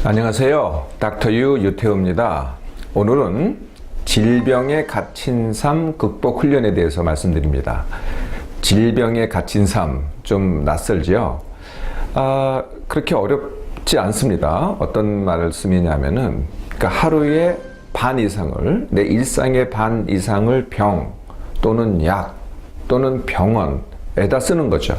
안녕하세요. 닥터유 유태우입니다. 오늘은 질병에 갇힌 삶 극복 훈련에 대해서 말씀드립니다. 질병에 갇힌 삶, 좀 낯설지요? 그렇게 어렵지 않습니다. 어떤 말씀이냐면은, 그러니까 하루에 반 이상을, 내 일상의 반 이상을 병 또는 약 또는 병원에다 쓰는 거죠.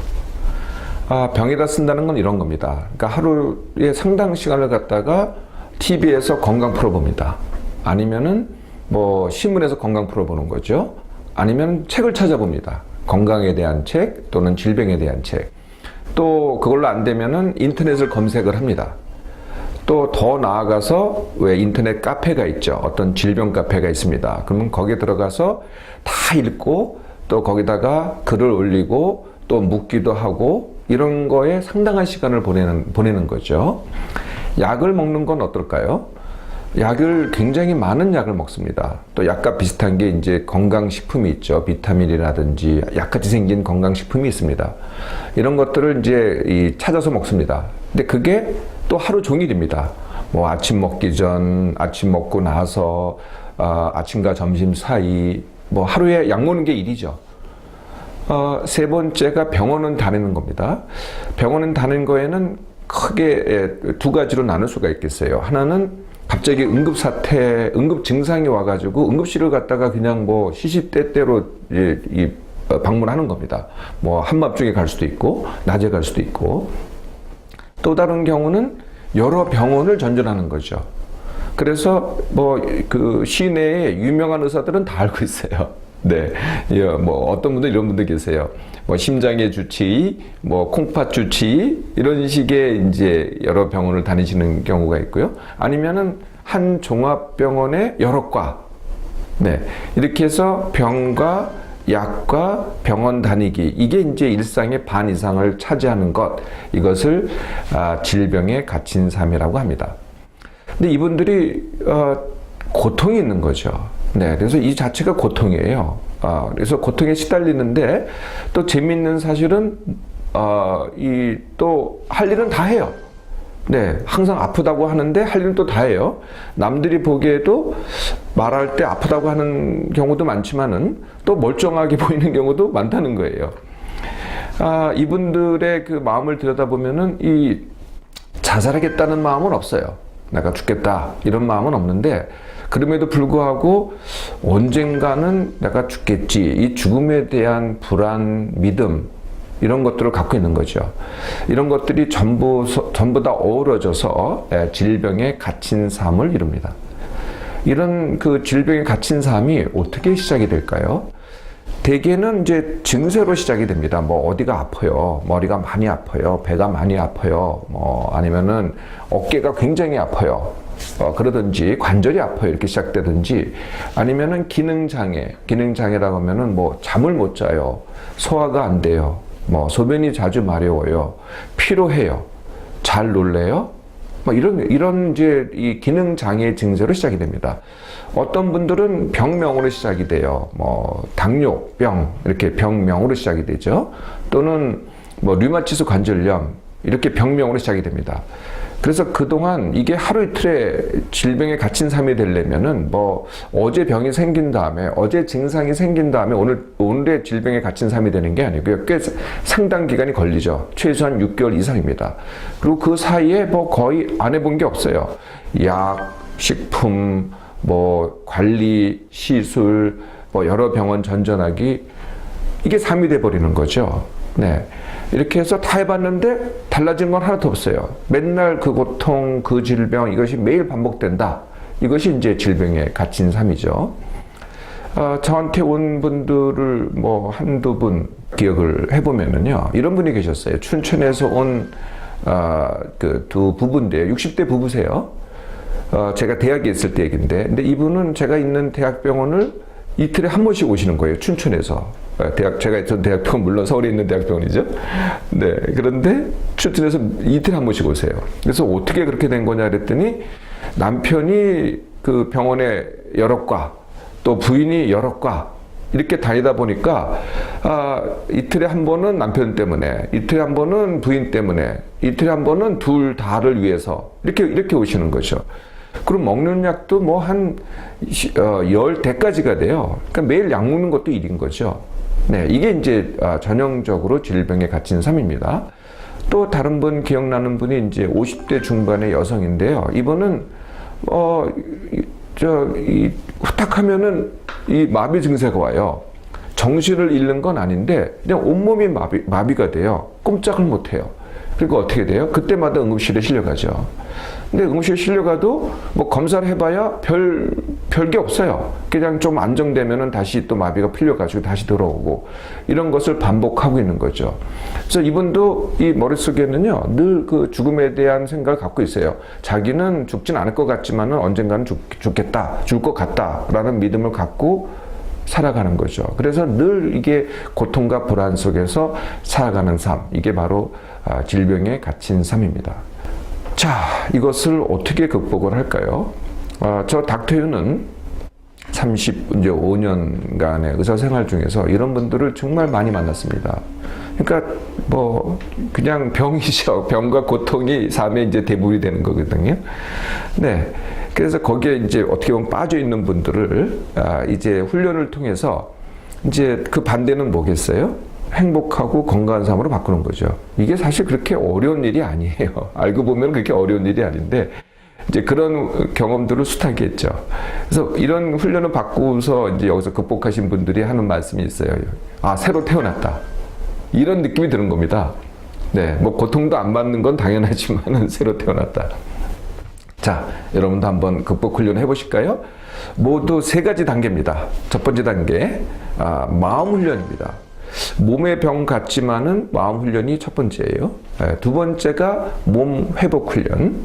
병에다 쓴다는 건 이런 겁니다. 그러니까 하루에 상당 시간을 갖다가 TV에서 건강 프로 봅니다. 아니면은 뭐 신문에서 건강 프로 보는 거죠. 아니면 책을 찾아봅니다. 건강에 대한 책 또는 질병에 대한 책. 또 그걸로 안 되면은 인터넷을 검색을 합니다. 또 더 나아가서 왜 인터넷 카페가 있죠. 어떤 질병 카페가 있습니다. 그러면 거기에 들어가서 다 읽고 또 거기다가 글을 올리고 또 묻기도 하고 이런 거에 상당한 시간을 보내는 거죠. 약을 먹는 건 어떨까요? 약을 굉장히 많은 약을 먹습니다. 또 약과 비슷한 게 이제 건강식품이 있죠. 비타민이라든지 약같이 생긴 건강식품이 있습니다. 이런 것들을 이제 찾아서 먹습니다. 근데 그게 또 하루 종일입니다. 뭐 아침 먹기 전, 아침 먹고 나서, 아침과 점심 사이, 뭐 하루에 약 먹는 게 일이죠. 세 번째가 병원은 다니는 겁니다. 병원은 다니는 거에는 크게 두 가지로 나눌 수가 있겠어요. 하나는 갑자기 응급 증상이 와가지고 응급실을 갔다가 그냥 뭐 시시때때로 방문하는 겁니다. 뭐 한밤중에 갈 수도 있고, 낮에 갈 수도 있고. 또 다른 경우는 여러 병원을 전전하는 거죠. 그래서 뭐 그 시내에 유명한 의사들은 다 알고 있어요. 네, 뭐 어떤 분들 이런 분들 계세요. 뭐 심장의 주치의, 뭐 콩팥 주치의 이런 식의 이제 여러 병원을 다니시는 경우가 있고요. 아니면은 한 종합병원의 여러 과, 네, 이렇게 해서 병과 약과 병원 다니기 이게 이제 일상의 반 이상을 차지하는 것, 이것을 질병에 갇힌 삶이라고 합니다. 근데 이분들이 고통이 있는 거죠. 네, 그래서 이 자체가 고통이에요. 그래서 고통에 시달리는데 또 재미있는 사실은 또 할 일은 다 해요. 네, 항상 아프다고 하는데 할 일은 또 다 해요. 남들이 보기에도 말할 때 아프다고 하는 경우도 많지만은 또 멀쩡하게 보이는 경우도 많다는 거예요. 이분들의 그 마음을 들여다보면은 이 자살하겠다는 마음은 없어요. 내가 죽겠다 이런 마음은 없는데, 그럼에도 불구하고 언젠가는 내가 죽겠지, 이 죽음에 대한 불안, 믿음 이런 것들을 갖고 있는 거죠. 이런 것들이 전부 다 어우러져서 질병에 갇힌 삶을 이룹니다. 이런 그 질병에 갇힌 삶이 어떻게 시작이 될까요? 대개는 이제 증세로 시작이 됩니다. 뭐 어디가 아파요, 머리가 많이 아파요, 배가 많이 아파요, 뭐 아니면은 어깨가 굉장히 아파요, 그러든지 관절이 아파요 이렇게 시작되든지, 아니면은 기능장애라고 하면은 뭐 잠을 못 자요, 소화가 안 돼요, 뭐 소변이 자주 마려워요, 피로해요, 잘 놀래요, 뭐 이런 이제 이 기능장애 증세로 시작이 됩니다. 어떤 분들은 병명으로 시작이 돼요. 뭐 당뇨병 이렇게 병명으로 시작이 되죠. 또는 뭐 류마티스 관절염 이렇게 병명으로 시작이 됩니다. 그래서 그동안 이게 하루 이틀에 질병에 갇힌 삶이 되려면은 뭐 어제 병이 생긴 다음에, 어제 증상이 생긴 다음에 오늘의 질병에 갇힌 삶이 되는 게 아니고요. 꽤 상당 기간이 걸리죠. 최소한 6개월 이상입니다. 그리고 그 사이에 뭐 거의 안 해본 게 없어요. 약, 식품, 뭐 관리, 시술, 뭐 여러 병원 전전하기, 이게 삶이 돼 버리는 거죠. 네. 이렇게 해서 다 해봤는데 달라진 건 하나도 없어요. 맨날 그 고통, 그 질병, 이것이 매일 반복된다. 이것이 이제 질병에 갇힌 삶이죠. 저한테 온 분들을 뭐 한두 분 기억을 해보면은요, 이런 분이 계셨어요. 춘천에서 온 그 두 부부인데요. 60대 부부세요. 제가 대학에 있을 때 얘기인데, 근데 이분은 제가 있는 대학병원을 이틀에 한 번씩 오시는 거예요. 춘천에서. 제가 있던 대학병원, 물론 서울에 있는 대학병원이죠. 네. 그런데 춘천에서 이틀에 한 번씩 오세요. 그래서 어떻게 그렇게 된 거냐 그랬더니, 남편이 그 병원에 여러 과, 또 부인이 여러 과, 이렇게 다니다 보니까 이틀에 한 번은 남편 때문에, 이틀에 한 번은 부인 때문에, 이틀에 한 번은 둘 다를 위해서 이렇게 오시는 거죠. 그럼 먹는 약도 뭐 한 10대까지가 돼요. 그러니까 매일 약 먹는 것도 일인 거죠. 네, 이게 이제 전형적으로 질병에 갇힌 삶입니다. 또 다른 분 기억나는 분이 이제 50대 중반의 여성인데요. 이분은 후딱하면은 이 마비 증세가 와요. 정신을 잃는 건 아닌데 그냥 온몸이 마비가 돼요. 꼼짝을 못 해요. 그리고 어떻게 돼요? 그때마다 응급실에 실려가죠. 근데 응급실에 실려가도 뭐 검사를 해봐야 별게 없어요. 그냥 좀 안정되면은 다시 또 마비가 풀려가지고 다시 들어오고 이런 것을 반복하고 있는 거죠. 그래서 이분도 이 머릿속에는요 늘 그 죽음에 대한 생각을 갖고 있어요. 자기는 죽진 않을 것 같지만은 언젠가는 죽겠다, 죽을 것 같다라는 믿음을 갖고 살아가는 거죠. 그래서 늘 이게 고통과 불안 속에서 살아가는 삶, 이게 바로 질병에 갇힌 삶입니다. 자, 이것을 어떻게 극복을 할까요? 저 닥터유는 35년간의 의사 생활 중에서 이런 분들을 정말 많이 만났습니다. 그러니까 뭐 그냥 병이죠. 병과 고통이 삶의 이제 대부분이 되는 거거든요. 네. 그래서 거기에 이제 어떻게 보면 빠져 있는 분들을 이제 훈련을 통해서 이제 그 반대는 뭐겠어요? 행복하고 건강한 삶으로 바꾸는 거죠. 이게 사실 그렇게 어려운 일이 아니에요. 알고 보면 그렇게 어려운 일이 아닌데 이제 그런 경험들을 숱하게 했죠. 그래서 이런 훈련을 받고서 이제 여기서 극복하신 분들이 하는 말씀이 있어요. 새로 태어났다. 이런 느낌이 드는 겁니다. 네, 뭐 고통도 안 받는 건 당연하지만은 새로 태어났다. 자, 여러분도 한번 극복 훈련 해보실까요? 모두 3가지 단계입니다. 첫 번째 단계, 마음 훈련입니다. 몸의 병 같지만은 마음 훈련이 첫 번째예요. 두 번째가 몸 회복 훈련.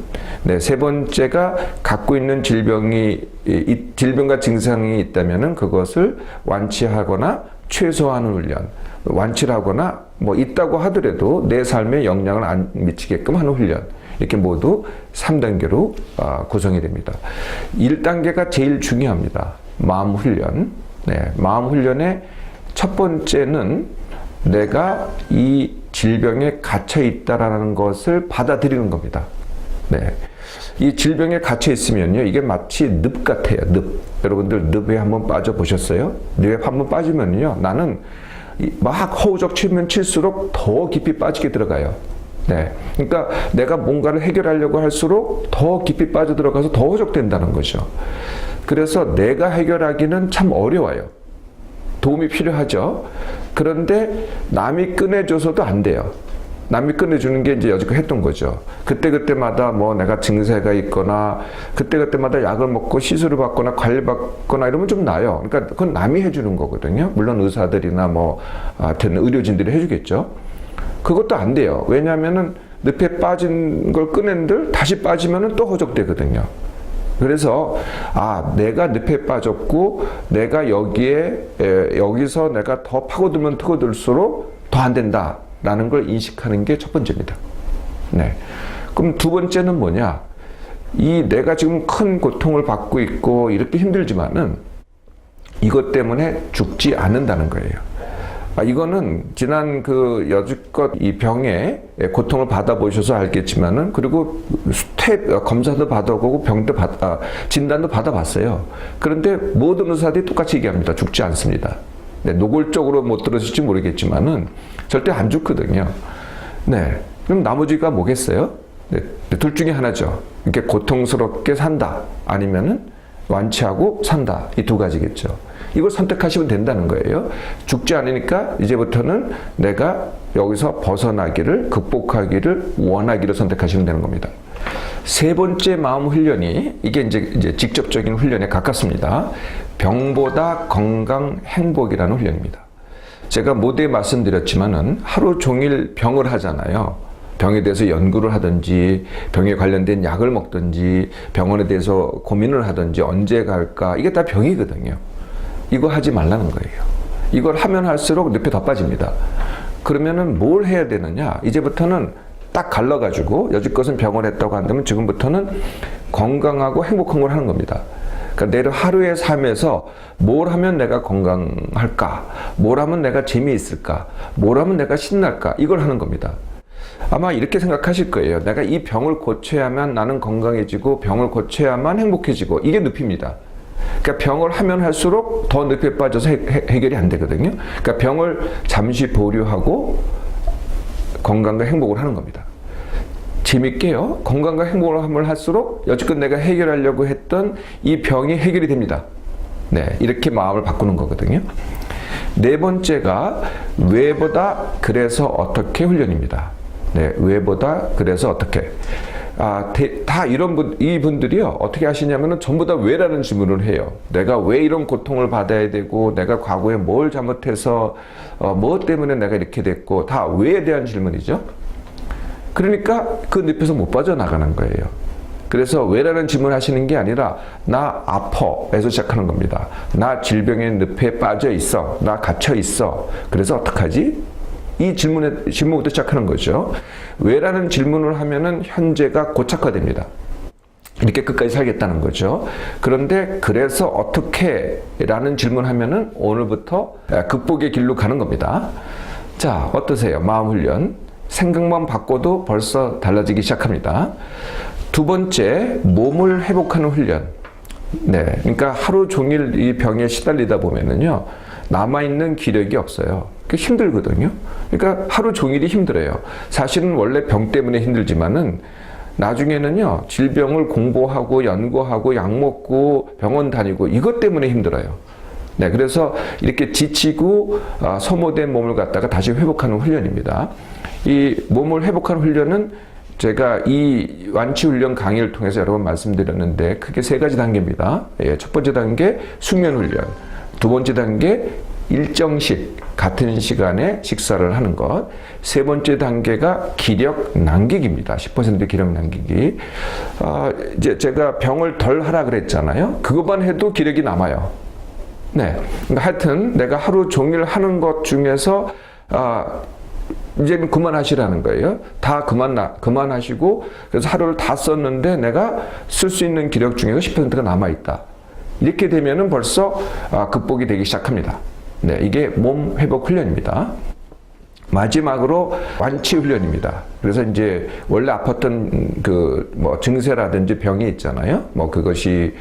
네, 세 번째가 갖고 있는 질병과 증상이 있다면은 그것을 완치하거나 최소화하는 훈련. 완치를 하거나 뭐 있다고 하더라도 내 삶에 영향을 안 미치게끔 하는 훈련. 이렇게 모두 3단계로 구성이 됩니다. 1단계가 제일 중요합니다. 마음 훈련. 네, 마음 훈련의 첫 번째는 내가 이 질병에 갇혀 있다라는 것을 받아들이는 겁니다. 네. 이 질병에 갇혀 있으면요, 이게 마치 늪 같아요. 늪. 여러분들 늪에 한번 빠져 보셨어요? 늪에 한번 빠지면요, 나는 막 허우적 치면 칠수록 더 깊이 빠지게 들어가요. 네. 그러니까 내가 뭔가를 해결하려고 할수록 더 깊이 빠져들어가서 더 허적된다는 거죠. 그래서 내가 해결하기는 참 어려워요. 도움이 필요하죠. 그런데 남이 꺼내줘서도 안 돼요. 남이 꺼내주는 게 이제 여지껏 했던 거죠. 그때그때마다 뭐 내가 증세가 있거나 그때그때마다 약을 먹고 시술을 받거나 관리받거나 이러면 좀 나아요. 그러니까 그건 남이 해주는 거거든요. 물론 의사들이나 뭐 하여튼 의료진들이 해주겠죠. 그것도 안 돼요. 왜냐하면은 늪에 빠진 걸 꺼낸들 다시 빠지면은 또 허적되거든요. 그래서 내가 늪에 빠졌고 내가 여기서 내가 더 파고들면 파고들수록 더 안 된다라는 걸 인식하는 게 첫 번째입니다. 네. 그럼 두 번째는 뭐냐? 내가 지금 큰 고통을 받고 있고 이렇게 힘들지만은 이것 때문에 죽지 않는다는 거예요. 이거는 지난 여지껏 이 병에 고통을 받아보셔서 알겠지만은, 그리고 검사도 받아보고 진단도 받아봤어요. 그런데 모든 의사들이 똑같이 얘기합니다. 죽지 않습니다. 네, 노골적으로 못 들으실지 모르겠지만은 절대 안 죽거든요. 네. 그럼 나머지가 뭐겠어요? 네, 둘 중에 하나죠. 이렇게 고통스럽게 산다. 아니면은 완치하고 산다. 이 두 가지겠죠. 이걸 선택하시면 된다는 거예요. 죽지 않으니까 이제부터는 내가 여기서 벗어나기를, 극복하기를 원하기를 선택하시면 되는 겁니다. 세 번째 마음 훈련이 이게 이제 직접적인 훈련에 가깝습니다. 병보다 건강 행복이라는 훈련입니다. 제가 모두에 말씀드렸지만은 하루 종일 병을 하잖아요. 병에 대해서 연구를 하든지 병에 관련된 약을 먹든지 병원에 대해서 고민을 하든지 언제 갈까, 이게 다 병이거든요. 이거 하지 말라는 거예요. 이걸 하면 할수록 늪에 더 빠집니다. 그러면은 뭘 해야 되느냐? 이제부터는 딱 갈라가지고 여지껏은 병을 했다고 한다면 지금부터는 건강하고 행복한 걸 하는 겁니다. 그러니까 내 하루의 삶에서 뭘 하면 내가 건강할까? 뭘 하면 내가 재미있을까? 뭘 하면 내가 신날까? 이걸 하는 겁니다. 아마 이렇게 생각하실 거예요. 내가 이 병을 고쳐야만 나는 건강해지고 병을 고쳐야만 행복해지고 이게 늪입니다. 그러니까 병을 하면 할수록 더 늪에 빠져서 해결이 안 되거든요. 그러니까 병을 잠시 보류하고 건강과 행복을 하는 겁니다. 재밌게요. 건강과 행복을 하면 할수록 여지껏 내가 해결하려고 했던 이 병이 해결이 됩니다. 네, 이렇게 마음을 바꾸는 거거든요. 네 번째가 왜보다 그래서 어떻게 훈련입니다. 네, 왜보다 그래서 어떻게. 다 이분들이요, 어떻게 하시냐면은 전부 다 왜라는 질문을 해요. 내가 왜 이런 고통을 받아야 되고, 내가 과거에 뭘 잘못해서, 뭐 때문에 내가 이렇게 됐고, 다 왜에 대한 질문이죠. 그러니까 그 늪에서 못 빠져나가는 거예요. 그래서 왜라는 질문을 하시는 게 아니라, 나 아파에서 시작하는 겁니다. 나 질병의 늪에 빠져 있어. 나 갇혀 있어. 그래서 어떡하지? 이 질문부터 시작하는 거죠. 왜라는 질문을 하면은 현재가 고착화됩니다. 이렇게 끝까지 살겠다는 거죠. 그런데 그래서 어떻게 라는 질문하면은 오늘부터 극복의 길로 가는 겁니다. 자, 어떠세요? 마음 훈련. 생각만 바꿔도 벌써 달라지기 시작합니다. 두 번째, 몸을 회복하는 훈련. 네, 그러니까 하루 종일 이 병에 시달리다 보면은요, 남아있는 기력이 없어요. 힘들거든요. 그러니까 하루 종일이 힘들어요. 사실은 원래 병 때문에 힘들지만은 나중에는요, 질병을 공부하고 연구하고 약 먹고 병원 다니고 이것 때문에 힘들어요. 네, 그래서 이렇게 지치고 소모된 몸을 갖다가 다시 회복하는 훈련입니다. 이 몸을 회복하는 훈련은 제가 이 완치훈련 강의를 통해서 여러 번 말씀드렸는데 크게 세 가지 단계입니다. 예, 첫 번째 단계 숙면훈련, 두 번째 단계 일정식, 같은 시간에 식사를 하는 것. 세 번째 단계가 기력 남기기입니다. 10% 기력 남기기. 이제 제가 병을 덜 하라 그랬잖아요. 그것만 해도 기력이 남아요. 네. 그러니까 하여튼 내가 하루 종일 하는 것 중에서, 이제는 그만하시라는 거예요. 다 그만하시고, 그래서 하루를 다 썼는데 내가 쓸 수 있는 기력 중에서 10%가 남아있다. 이렇게 되면은 벌써 극복이 되기 시작합니다. 네, 이게 몸 회복 훈련입니다. 마지막으로 완치 훈련입니다. 그래서 이제 원래 아팠던 증세라든지 병이 있잖아요. 그것이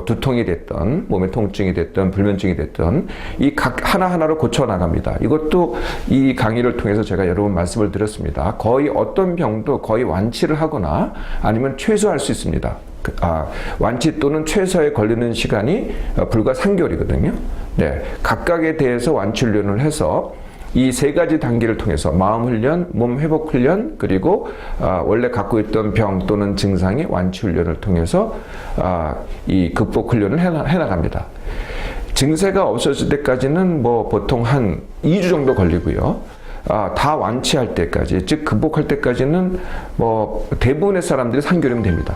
두통이 됐던, 몸의 통증이 됐던, 불면증이 됐던 이 각 하나하나로 고쳐 나갑니다. 이것도 이 강의를 통해서 제가 여러 번 말씀을 드렸습니다. 거의 어떤 병도 거의 완치를 하거나 아니면 최소화할 수 있습니다. 완치 또는 최소에 걸리는 시간이 불과 3개월이거든요. 네, 각각에 대해서 완치 훈련을 해서 이 세 가지 단계를 통해서 마음 훈련, 몸 회복 훈련, 그리고 원래 갖고 있던 병 또는 증상의 완치 훈련을 통해서 이 극복 훈련을 해나갑니다. 증세가 없어질 때까지는 보통 한 2주 정도 걸리고요. 다 완치할 때까지, 즉 극복할 때까지는 대부분의 사람들이 3개월이면 됩니다.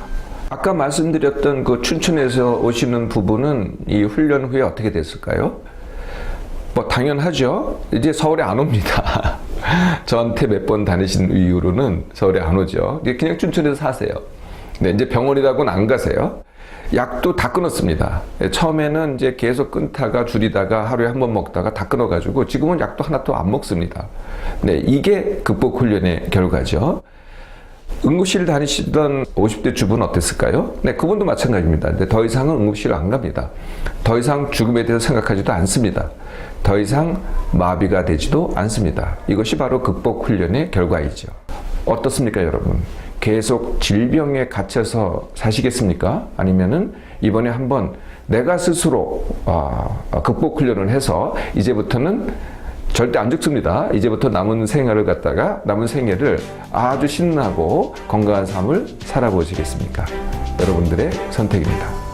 아까 말씀드렸던 그 춘천에서 오시는 부부는 이 훈련 후에 어떻게 됐을까요? 당연하죠. 이제 서울에 안 옵니다. 저한테 몇 번 다니신 이후로는 서울에 안 오죠. 그냥 춘천에서 사세요. 네, 이제 병원이라고는 안 가세요. 약도 다 끊었습니다. 처음에는 이제 계속 끊다가 줄이다가 하루에 한 번 먹다가 다 끊어가지고 지금은 약도 하나도 안 먹습니다. 네, 이게 극복 훈련의 결과죠. 응급실 다니시던 50대 주부는 어땠을까요? 네, 그분도 마찬가지입니다. 근데 더 이상은 응급실을 안 갑니다. 더 이상 죽음에 대해서 생각하지도 않습니다. 더 이상 마비가 되지도 않습니다. 이것이 바로 극복 훈련의 결과이죠. 어떻습니까, 여러분? 계속 질병에 갇혀서 사시겠습니까? 아니면은 이번에 한번 내가 스스로 극복 훈련을 해서 이제부터는 절대 안 죽습니다. 이제부터 남은 생애를 아주 신나고 건강한 삶을 살아보시겠습니까? 여러분들의 선택입니다.